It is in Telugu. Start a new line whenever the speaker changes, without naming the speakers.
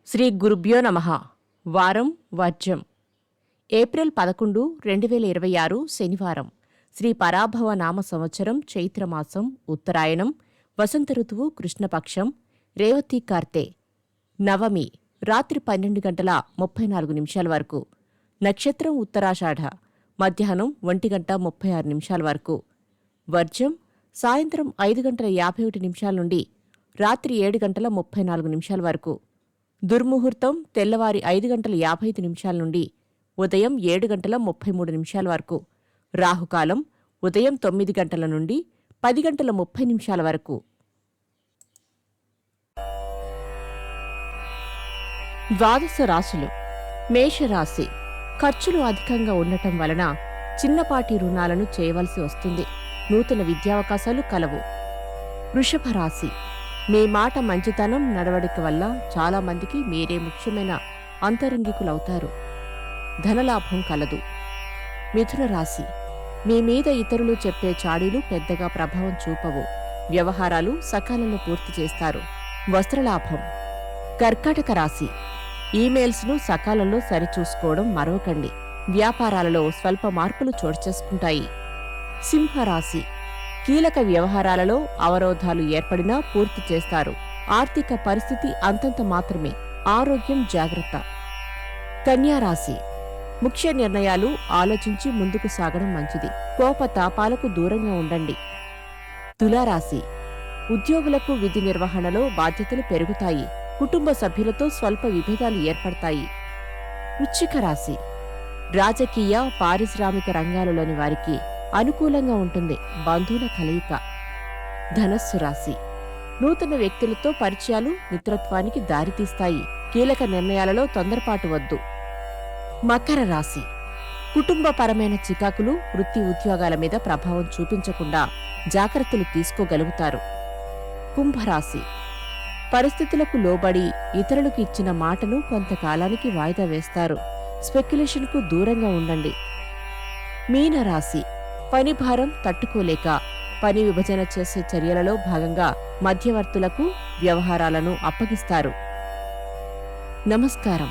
శ్రీ గురుభ్యో నమః. వారం వర్జం. ఏప్రిల్ 11, 2026 శనివారం. శ్రీ పరాభవ నామ సంవత్సరం చైత్రమాసం ఉత్తరాయణం వసంత ఋతువు కృష్ణపక్షం రేవతి కార్తె నవమి రాత్రి 12:34 వరకు. నక్షత్రం ఉత్తరాషాఢ మధ్యాహ్నం 1:36 వరకు. వర్జం సాయంత్రం 5:51 నుండి రాత్రి 7:34 వరకు. దుర్ముహూర్తం తెల్లవారి 5:55 నుండి ఉదయం 7:33 వరకు. రాహుకాలం ఉదయం 9 గంటల నుండి 10:30 వరకు. ద్వాదశ రాశులు. మేషరాశి. ఖర్చులు అధికంగా ఉండటం వలన చిన్నపాటి రుణాలను చేయవలసి వస్తుంది. నూతన విద్యావకాశాలు కలవు. వృషభ రాశి. మీ మాట మంచితనం నడవడిక వల్ల చాలామందికి మీరే ముఖ్యమైన అంతరంగికులవుతారు. ధనలాభం కలదు. మిథున రాశి. మీ మీద ఇతరులు చెప్పే చాడీలు పెద్దగా ప్రభావం చూపవు. వ్యవహారాలు సకాలంలో పూర్తి చేస్తారు. వస్త్రలాభం. కర్కాటక రాశి. ఈమెయిల్స్ను సకాలంలో సరిచూసుకోవడం మరవకండి. వ్యాపారాలలో స్వల్ప మార్పులు చోటు చేసుకుంటాయి. సింహరాశి. కీలక వ్యవహారాలలో అవరోధాలు ఏర్పడినా పూర్తి చేస్తారు. ఆర్థిక పరిస్థితి అంతంత మాత్రమే. ఆరోగ్యం జాగ్రత్త. కన్యారాశి. ముఖ్య నిర్ణయాలు ఆలోచించి ముందుకు సాగడం మంచిది. కోపతాపాలకు దూరంగా ఉండండి. తులారాశి. ఉద్యోగులకు విధి నిర్వహణలో బాధ్యతలు పెరుగుతాయి. కుటుంబ సభ్యులతో స్వల్ప విభేదాలు ఏర్పడతాయి. వృశ్చిక రాశి. రాజకీయ పారిశ్రామిక రంగాలలోని వారికి అనుకూలంగా ఉంటుంది. బంధువుల కలయిక. ధనస్సు రాశి. నూతన వ్యక్తులతో పరిచయాలు మిత్రత్వానికి దారితీస్తాయి. కీలక నిర్ణయాలలో తొందరపాటు వద్దు. మకర రాశి. కుటుంబపరమైన చికాకులు వృత్తి ఉద్యోగాల మీద ప్రభావం చూపించకుండా జాగ్రత్తలు తీసుకోగలుగుతారు. కుంభరాశి. పరిస్థితులకు లోబడి ఇతరులకు ఇచ్చిన మాటను కొంతకాలానికి వాయిదా వేస్తారు. స్పెక్యులేషన్కు దూరంగా ఉండండి. మీనరాశి. పని భారం తట్టుకోలేక పని విభజన చేసే చర్యలలో భాగంగా మధ్యవర్తులకు వ్యవహారాలను అప్పగిస్తారు. నమస్కారం.